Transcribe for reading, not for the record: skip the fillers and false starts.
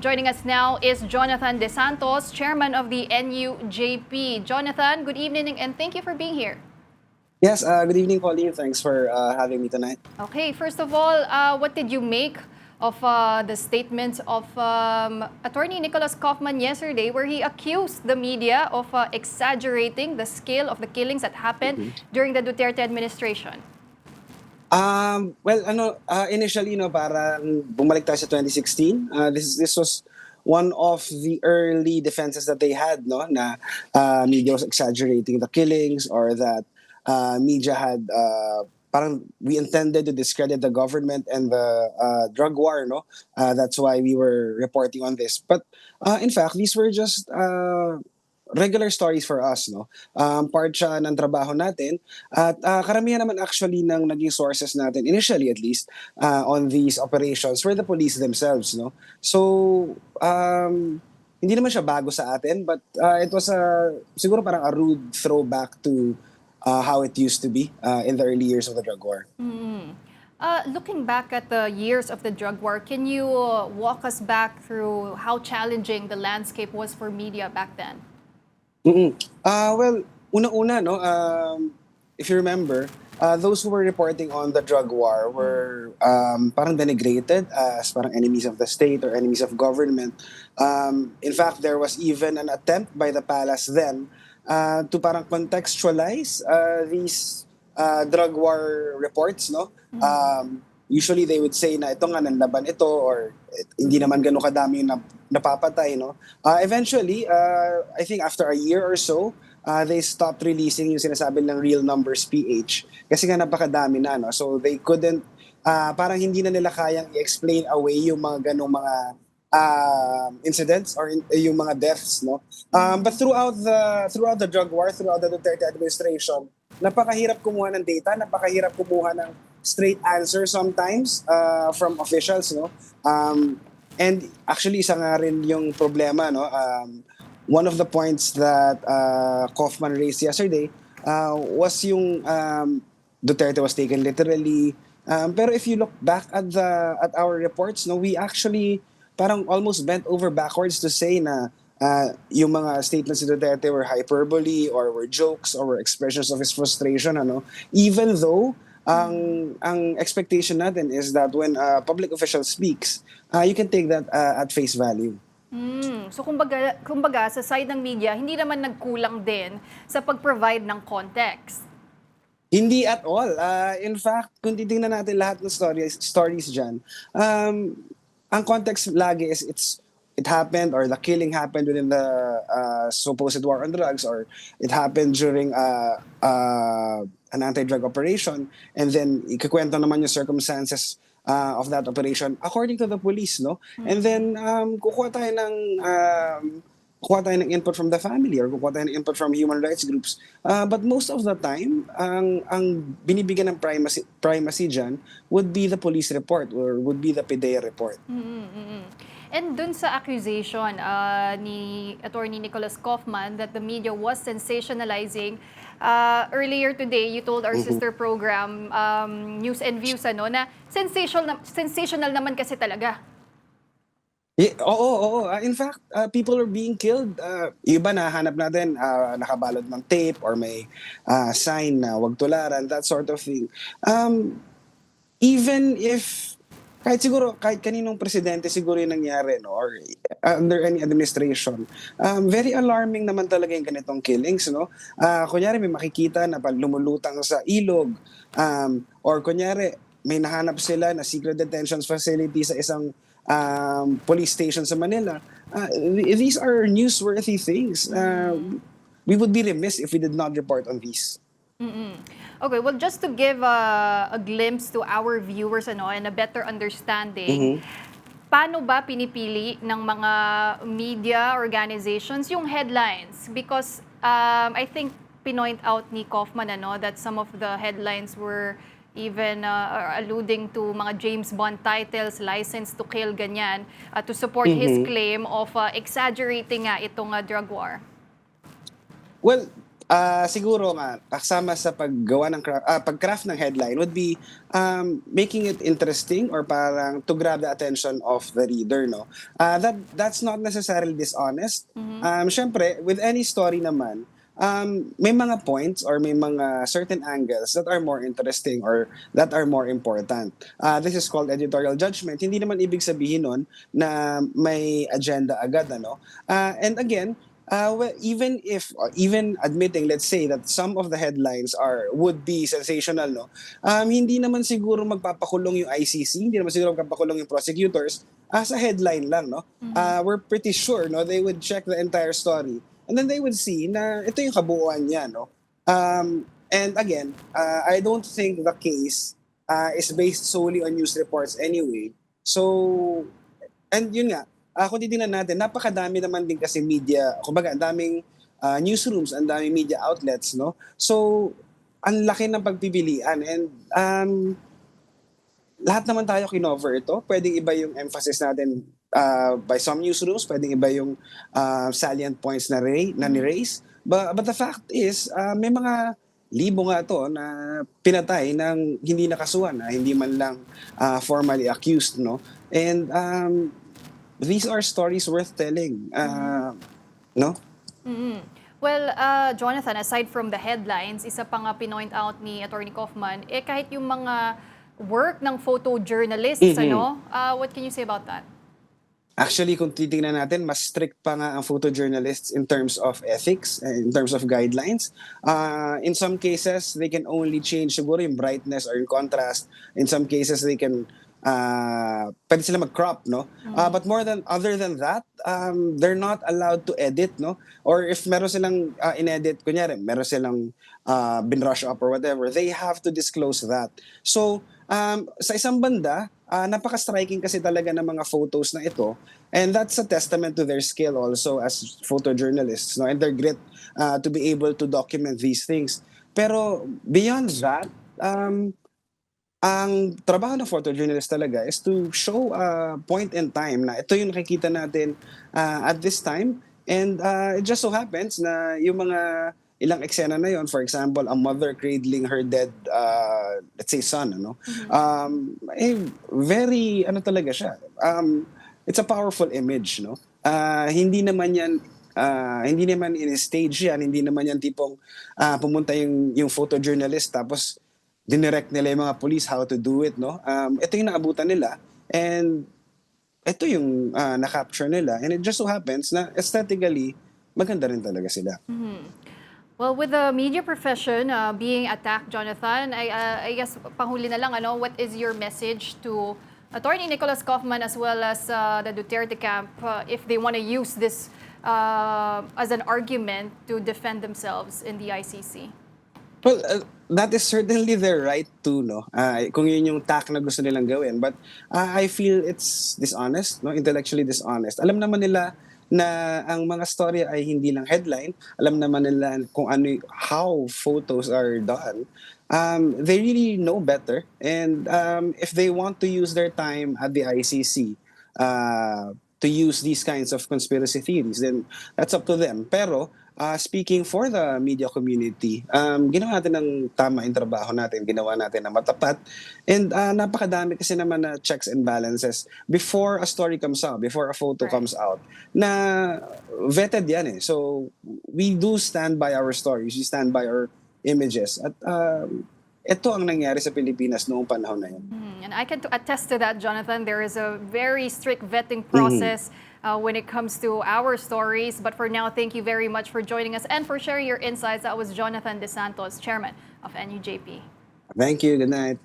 Joining us now is Jonathan De Santos, Chairman of the NUJP. Jonathan, good evening and thank you for being here. Yes, good evening, Pauline. Thanks for having me tonight. Okay, first of all, what did you make of the statements of Attorney Nicholas Kaufman yesterday, where he accused the media of exaggerating the scale of the killings that happened during the Duterte administration? Initially, parang bumalik tayo sa 2016. This was one of the early defenses that they had, na media was exaggerating the killings, or that media had parang we intended to discredit the government and the drug war, that's why we were reporting on this. But in fact, these were just regular stories for us, part siya ng trabaho natin, at karamihan naman actually ng naging sources natin, initially at least, on these operations were the police themselves, So hindi naman siya bago sa atin, but it was siguro parang a rude throwback to how it used to be in the early years of the drug war. Looking back at the years of the drug war, can you walk us back through how challenging the landscape was for media back then? Well, una-una, if you remember, those who were reporting on the drug war were parang denigrated as parang enemies of the state or enemies of government. In fact, there was even an attempt by the palace then to parang contextualize these drug war reports, usually they would say na ito nga nanlaban ito, or hindi naman ganun kadami yung napapatay, Eventually, I think after a year or so, they stopped releasing yung sinasabi ng real numbers PH kasi nga napakadami na, So they couldn't, parang hindi na nila kayang i-explain away yung mga ganung mga incidents or yung mga deaths, But throughout the drug war, throughout the Duterte administration, napakahirap kumuha ng data, napakahirap kumuha ng straight answer sometimes from officials, and actually isa nga rin yung problema, one of the points that Kaufman raised yesterday was yung Duterte was taken literally. Pero if you look back at our reports, we actually parang almost bent over backwards to say na yung mga statements ni Duterte were hyperbole or were jokes or were expressions of his frustration, even though ang expectation natin is that when a public official speaks, you can take that at face value. So kumbaga sa side ng media, hindi naman nagkulang din sa pag-provide ng context. Hindi at all. In fact, kung titingnan natin lahat ng stories dyan, ang context lagi is it happened, or the killing happened within the supposed war on drugs, or it happened during an anti-drug operation, and then ikukwento naman yung circumstances of that operation according to the police, And then kukuha tayo ng input from the family, or kukuha tayo ng input from human rights groups. But most of the time, ang binibigyan ng primacy dyan would be the police report, or would be the PDEA report. And dun sa accusation ni Attorney Nicholas Kaufman that the media was sensationalizing, earlier today you told our sister program, News and Views, na sensational naman kasi talaga. Yeah, oo. In fact, people are being killed. Iba nahanap natin, nakabalot ng tape or may sign na wag tularan, that sort of thing. Even if kahit kaninong presidente siguro yung nangyari, or under any administration, very alarming naman talaga yung ganitong killings, Kunyari may makikita na lumulutang sa ilog, or kunyari may nahanap sila na secret detention facility sa isang police station sa Manila. These are newsworthy things. We would be remiss if we did not report on these. Okay, well, just to give a glimpse to our viewers and a better understanding, paano ba pinipili ng mga media organizations yung headlines? Because I think pinoint out ni Kaufman that some of the headlines were even alluding to mga James Bond titles, License to Kill, ganyan, to support his claim of exaggerating nga itong drug war. Well, Siguro nga kasama sa paggawa ng pag-craft ng headline would be making it interesting or parang to grab the attention of the reader, no? That's not necessarily dishonest. Syempre, with any story naman, may mga points or may mga certain angles that are more interesting or that are more important. This is called editorial judgment. Hindi naman ibig sabihin nun na may agenda agad, ano? And again, even admitting, let's say that some of the headlines would be sensational, no, hindi naman siguro magpapakulong yung ICC, hindi naman siguro magpapakulong yung prosecutors sa headline lang, no. We're pretty sure, no, they would check the entire story and then they would see na ito yung kabuuan niya, no. And again, I don't think the case is based solely on news reports anyway. So, and yun nga, kung titingnan natin, napakadami naman din kasi media, kumbaga, ang daming newsrooms, ang daming media outlets, no? So, ang laki ng pagpipilian and lahat naman tayo kinover ito. Pwedeng iba yung emphasis natin by some newsrooms, pwedeng iba yung salient points na ni-raise. But the fact is, may mga libo nga to na pinatay ng hindi nakasuhan, hindi man lang formally accused, no? And these are stories worth telling, no? Well, Jonathan, aside from the headlines, isa pa nga pinoint out ni Atty. Kaufman, kahit yung mga work ng photojournalists, ano? What can you say about that? Actually, kung titingnan natin, mas strict pa nga ang photojournalists in terms of ethics, in terms of guidelines. In some cases, they can only change siguro yung brightness or yung contrast. In some cases, they can pwede sila mag-crop, no? But other than that, they're not allowed to edit, no? Or if meron silang in-edit, kunyari, meron silang binrush up or whatever, they have to disclose that. So, sa isang banda, napaka-striking kasi talaga ng mga photos na ito, and that's a testament to their skill also as photojournalists, no? And their grit to be able to document these things. Pero beyond that, ang trabaho ng photojournalist talaga is to show a point in time na ito yung nakikita natin at this time. And it just so happens na yung mga ilang eksena na yon, for example, a mother cradling her dead, let's say, son, ano? Very, ano talaga siya. It's a powerful image, no? Hindi naman in-stage yan, hindi naman yan tipong pumunta yung photojournalist tapos dinirect nila yung mga police how to do it, no? Ito yung naabutan nila and ito yung na-capture nila, and it just so happens na aesthetically maganda rin talaga sila. Well, with the media profession being attacked, Jonathan, I guess panghuli na lang, ano, what is your message to Atty. Nicholas Kaufman as well as the Duterte camp if they want to use this as an argument to defend themselves in the ICC? Well, that is certainly their right to, no? Kung yun yung tack na gusto nilang gawin. But I feel it's dishonest, no? Intellectually dishonest. Alam naman nila na ang mga story ay hindi lang headline. Alam naman nila kung ano, how photos are done. They really know better. And if they want to use their time at the ICC to use these kinds of conspiracy theories, then that's up to them. Pero speaking for the media community, ginawa natin ng tama yung trabaho natin, ginawa natin na matapat, and napakadami kasi naman na checks and balances before a story comes out, before a photo comes out, na vetted yan eh. So, we do stand by our stories, we stand by our images, at ito ang nangyari sa Pilipinas noong panahon na yun. And I can attest to that, Jonathan. There is a very strict vetting process when it comes to our stories. But for now, thank you very much for joining us and for sharing your insights. That was Jonathan Santos, Chairman of NUJP. Thank you. Good night.